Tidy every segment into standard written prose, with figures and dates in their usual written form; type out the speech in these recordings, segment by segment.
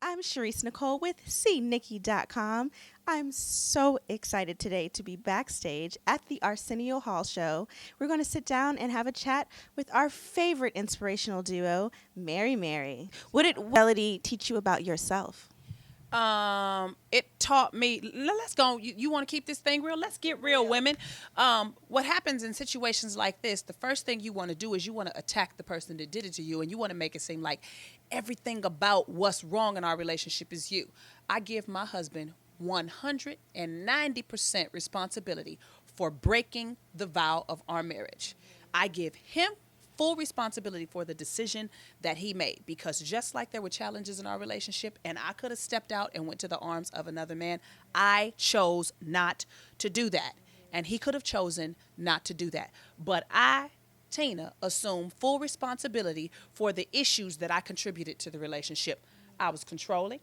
I'm Sharice Nicole with CNikky.com. I'm so excited today to be backstage at the Arsenio Hall show. We're going to sit down and have a chat with our favorite inspirational duo, Mary Mary. What did Infidelity teach you about yourself? It taught me. Let's go. You want to keep this thing real? Let's get real, women. What happens in situations like this? The first thing you want to do is you want to attack the person that did it to you, and you want to make it seem like everything about what's wrong in our relationship is you. I give my husband 190% responsibility for breaking the vow of our marriage. I give him full responsibility for the decision that he made, because just like there were challenges in our relationship and I could have stepped out and went to the arms of another man, I chose not to do that, and he could have chosen not to do that. But I, Tina, assume full responsibility for the issues that I contributed to the relationship. I was controlling,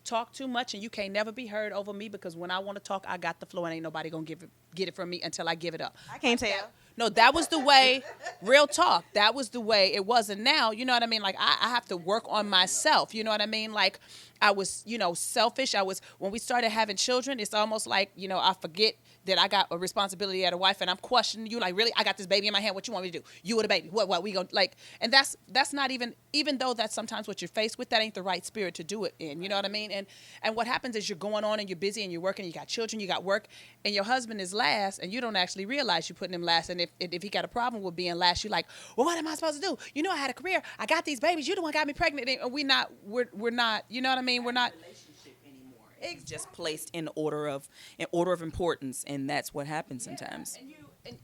talk too much, and you can't never be heard over me, because when I want to talk, I got the floor and ain't nobody gonna get it from me until I give it up. I can't tell. No, that was the way, real talk, that was the way it was. And now, you know what I mean? Like, I have to work on myself. You know what I mean? Like, I was, selfish. When we started having children, it's almost like, I forget that I got a responsibility as a wife, and I'm questioning you, like, really, I got this baby in my hand. What you want me to do? You with a baby. What we gonna, like, and that's not even though that's sometimes what you're faced with, that ain't the right spirit to do it in. You know what I mean? And what happens is you're going on and you're busy and you're working, you got children, you got work, and your husband is last, and you don't actually realize you're putting him last. And if he got a problem with being last, you're like, well, what am I supposed to do? I had a career. I got these babies. You the one got me pregnant. And we're not, you know what I mean? We're not. It's just placed in order of importance, and that's what happens sometimes. And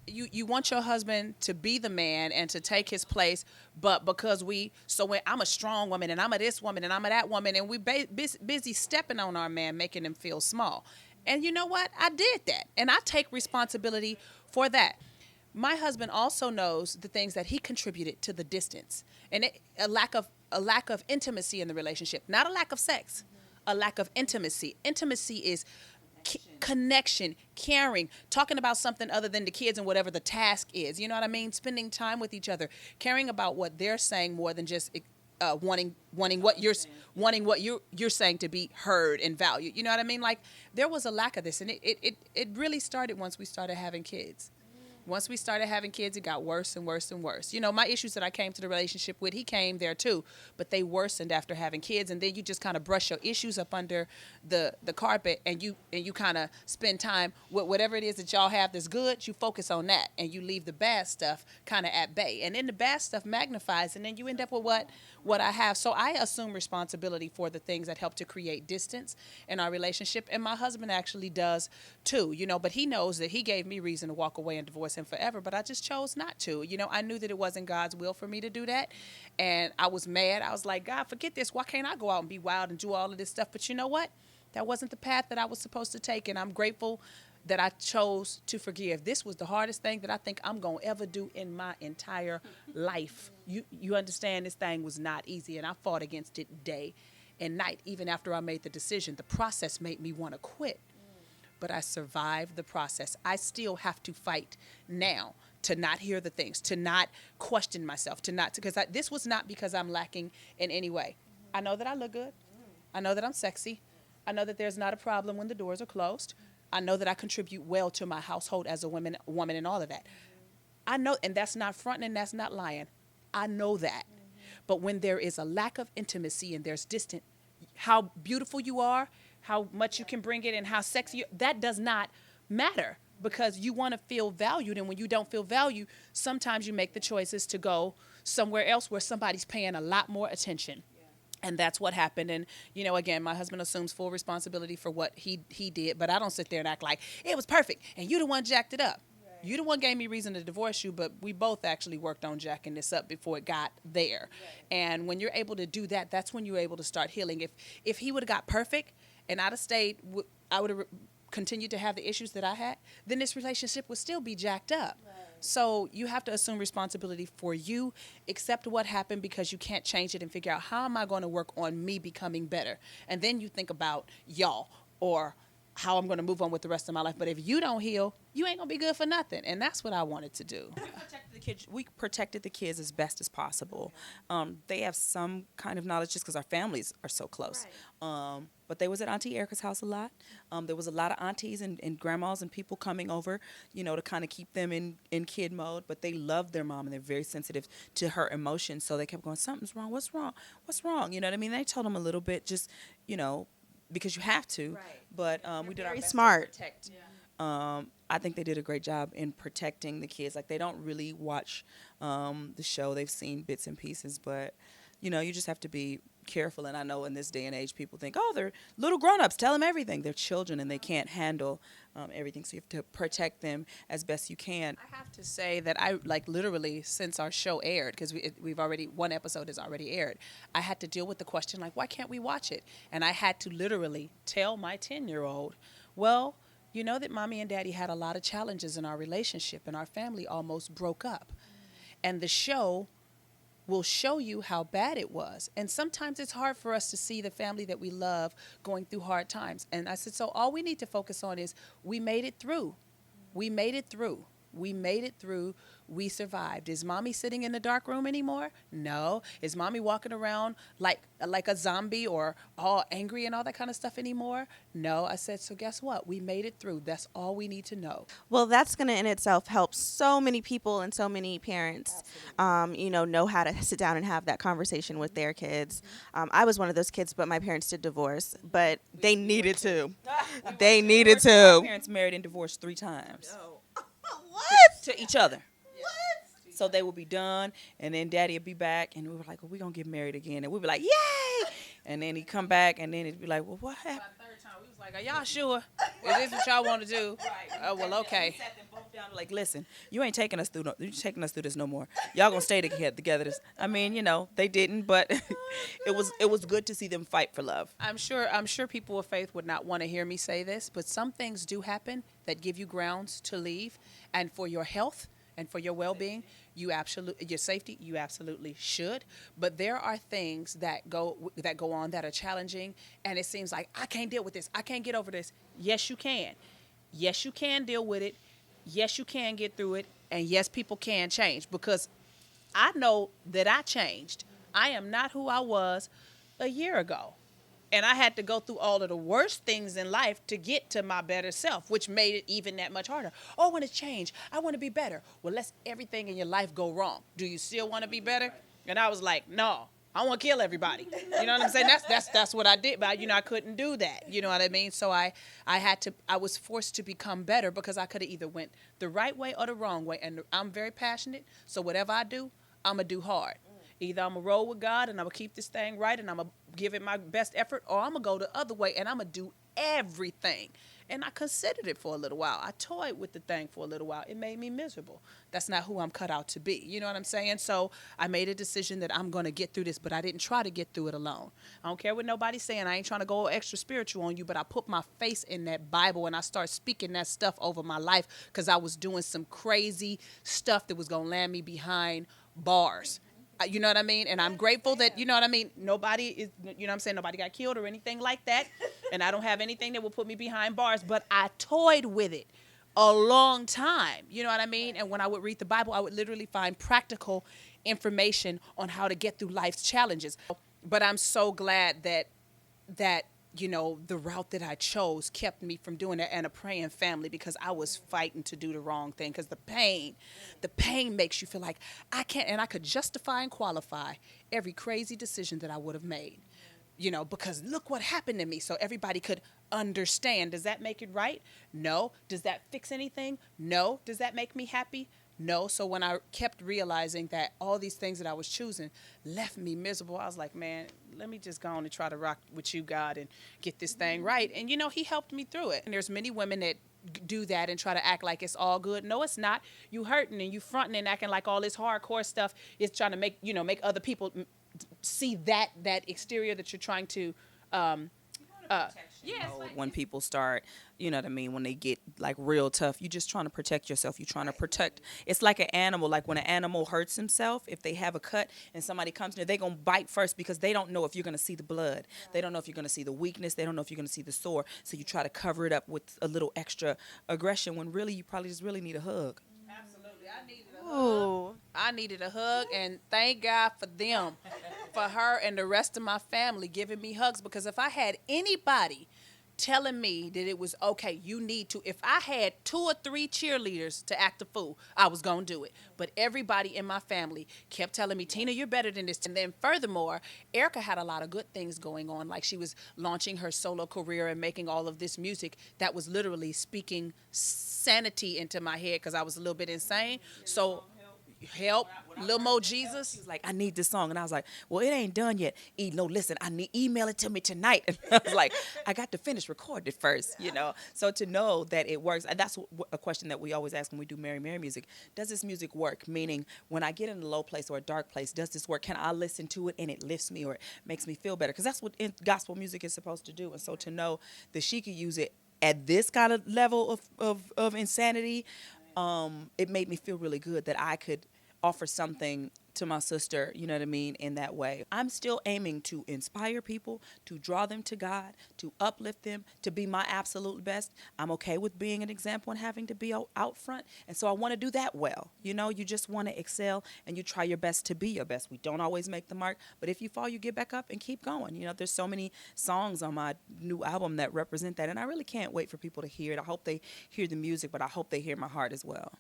you want your husband to be the man and to take his place, but because when I'm a strong woman and I'm a this woman and I'm a that woman, and we busy stepping on our man, making him feel small. And you know what? I did that, and I take responsibility for that. My husband also knows the things that he contributed to the distance, and a lack of intimacy in the relationship, not a lack of sex, a lack of intimacy. Intimacy is connection, caring, talking about something other than the kids and whatever the task is. You know what I mean? Spending time with each other, caring about what they're saying more than just wanting what you're saying to be heard and valued. You know what I mean? Like, there was a lack of this, and it really started once we started having kids. Once we started having kids, it got worse and worse and worse. My issues that I came to the relationship with, he came there too, but they worsened after having kids. And then you just kind of brush your issues up under the carpet, and you kind of spend time with whatever it is that y'all have that's good. You focus on that, and you leave the bad stuff kind of at bay. And then the bad stuff magnifies, and then you end up with what I have. So I assume responsibility for the things that help to create distance in our relationship, and my husband actually does too. But he knows that he gave me reason to walk away and divorce him forever, but I just chose not to. I knew that it wasn't God's will for me to do that, and I was mad. I was like, God, forget this. Why can't I go out and be wild and do all of this stuff? But you know what? That wasn't the path that I was supposed to take, and I'm grateful that I chose to forgive. This was the hardest thing that I think I'm going to ever do in my entire life. You understand, this thing was not easy, and I fought against it day and night. Even after I made the decision, the process made me want to quit, but I survived the process. I still have to fight now to not hear the things, to not question myself, because this was not because I'm lacking in any way. I know that I look good. I know that I'm sexy. I know that there's not a problem when the doors are closed. I know that I contribute well to my household as a woman and all of that. I know, and that's not fronting and that's not lying. I know that. But when there is a lack of intimacy and there's distance, how beautiful you are, how much you can bring it, and how sexy that does not matter, because you want to feel valued. And when you don't feel valued, sometimes you make the choices to go somewhere else where somebody's paying a lot more attention. And that's what happened. And, again, my husband assumes full responsibility for what he did, but I don't sit there and act like it was perfect and you the one jacked it up. Right. You the one gave me reason to divorce you, but we both actually worked on jacking this up before it got there. Right. And when you're able to do that, that's when you're able to start healing. If he would have got perfect and I'd have stayed, I would have continued to have the issues that I had, then this relationship would still be jacked up. Right. So you have to assume responsibility for you, accept what happened, because you can't change it, and figure out, how am I going to work on me becoming better? And then you think about y'all, or how I'm going to move on with the rest of my life. But if you don't heal, you ain't going to be good for nothing. And that's what I wanted to do. We protected the kids as best as possible. They have some kind of knowledge just because our families are so close. But they was at Auntie Erica's house a lot. There was a lot of aunties and grandmas and people coming over, to kind of keep them in kid mode. But they love their mom and they're very sensitive to her emotions. So they kept going, something's wrong. What's wrong? What's wrong? You know what I mean? They told them a little bit, just, because you have to. Right. But we did our very best smart. to protect. I think they did a great job in protecting the kids. Like, they don't really watch the show. They've seen bits and pieces, but you just have to be careful. And I know in this day and age, people think, oh, they're little grown-ups, tell them everything. They're children and they can't handle everything. So you have to protect them as best you can. I have to say that I, like, literally, since our show aired, because we've already, one episode has already aired, I had to deal with the question, like, why can't we watch it? And I had to literally tell my 10-year-old, well, you know that mommy and daddy had a lot of challenges in our relationship and our family almost broke up. And the show will show you how bad it was. And sometimes it's hard for us to see the family that we love going through hard times. And I said, so all we need to focus on is we made it through. We made it through. We made it through. We survived. Is mommy sitting in the dark room anymore? No. Is mommy walking around like a zombie or all angry and all that kind of stuff anymore? No. I said, so guess what? We made it through. That's all we need to know. Well, that's going to in itself help so many people and so many parents, know how to sit down and have that conversation with their kids. I was one of those kids, but my parents did divorce, but they needed to. They needed My to. parents married and divorced 3 times. What? To each other. So they would be done, and then daddy would be back, and we were like, well, we're going to get married again. And we'd be like, yay! And then he'd come back, and then it'd be like, well, what happened? By the third time, we was like, are y'all sure? Is this what y'all want to do? Oh, well, okay. We sat them both down, like, listen, you ain't taking us through this no more. Y'all going to stay together. I mean, they didn't, but it was good to see them fight for love. I'm sure people of faith would not want to hear me say this, but some things do happen that give you grounds to leave, and for your health and for your well-being, your safety, you absolutely should. But there are things that go on that are challenging, and it seems like I can't deal with this. I can't get over this. Yes, you can. Yes, you can deal with it. Yes, you can get through it, and yes, people can change, because I know that I changed. I am not who I was a year ago. And I had to go through all of the worst things in life to get to my better self, which made it even that much harder. Oh, I want to change. I want to be better. Well, let's everything in your life go wrong. Do you still want to be better? And I was like, no, I want to kill everybody. You know what I'm saying? That's what I did. But, I couldn't do that. You know what I mean? So I was forced to become better, because I could have either went the right way or the wrong way. And I'm very passionate. So whatever I do, I'm going to do hard. Either I'm going to roll with God and I'm going to keep this thing right and I'm going to give it my best effort, or I'm going to go the other way and I'm going to do everything. And I considered it for a little while. I toyed with the thing for a little while. It made me miserable. That's not who I'm cut out to be. You know what I'm saying? So I made a decision that I'm going to get through this, but I didn't try to get through it alone. I don't care what nobody's saying. I ain't trying to go extra spiritual on you, but I put my face in that Bible and I start speaking that stuff over my life, because I was doing some crazy stuff that was going to land me behind bars. You know what I mean? And I'm grateful that, nobody is, nobody got killed or anything like that. And I don't have anything that will put me behind bars, but I toyed with it a long time. You know what I mean? And when I would read the Bible, I would literally find practical information on how to get through life's challenges. But I'm so glad that the route that I chose kept me from doing that, and a praying family, because I was fighting to do the wrong thing, because the pain makes you feel like I can't, and I could justify and qualify every crazy decision that I would have made, because look what happened to me, so everybody could understand. Does that make it right? No. Does that fix anything? No. Does that make me happy? No. So when I kept realizing that all these things that I was choosing left me miserable, I was like, man, let me just go on and try to rock with you, God, and get this thing right. And, he helped me through it. And there's many women that do that and try to act like it's all good. No, it's not. You hurting and you fronting and acting like all this hardcore stuff is trying to make other people see that exterior that you're trying to Yes, When people start, you know what I mean, when they get like real tough, you just trying to protect yourself. You're trying to protect. It's like an animal. Like when an animal hurts himself, if they have a cut and somebody comes in, they're going to bite first because they don't know if you're going to see the blood. They don't know if you're going to see the weakness. They don't know if you're going to see the sore. So you try to cover it up with a little extra aggression when really you probably just really need a hug. absolutely. I needed a hug. Ooh. I needed a hug, and thank God for them, for her and the rest of my family giving me hugs. Because if I had anybody telling me that it was okay, you need to, if I had 2 or 3 cheerleaders to act a fool, I was going to do it. But everybody in my family kept telling me, Tina, you're better than this. And then furthermore, Erica had a lot of good things going on. Like she was launching her solo career and making all of this music that was literally speaking sanity into my head because I was a little bit insane. So help, Lil Mo Jesus. She was like, I need this song. And I was like, well, it ain't done yet. No, listen, I need email it to me tonight. And I was like, I got to finish recording it first, you know. So to know that it works, and that's a question that we always ask when we do Mary Mary music. Does this music work? Meaning when I get in a low place or a dark place, does this work? Can I listen to it and it lifts me or it makes me feel better? Because that's what gospel music is supposed to do. And so to know that she could use it at this kind of level of insanity, it made me feel really good that I could offer something to my sister, you know what I mean, in that way. I'm still aiming to inspire people, to draw them to God, to uplift them, to be my absolute best. I'm okay with being an example and having to be out front. And so I want to do that well. You know, you just want to excel and you try your best to be your best. We don't always make the mark, but if you fall, you get back up and keep going. You know, there's so many songs on my new album that represent that. And I really can't wait for people to hear it. I hope they hear the music, but I hope they hear my heart as well.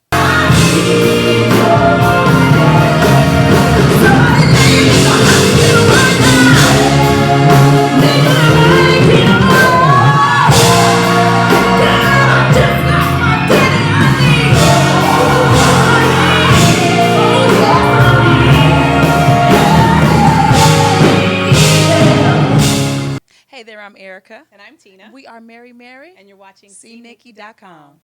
Hey there, I'm Erica. And I'm Tina. We are Mary Mary. And you're watching CNikky.com.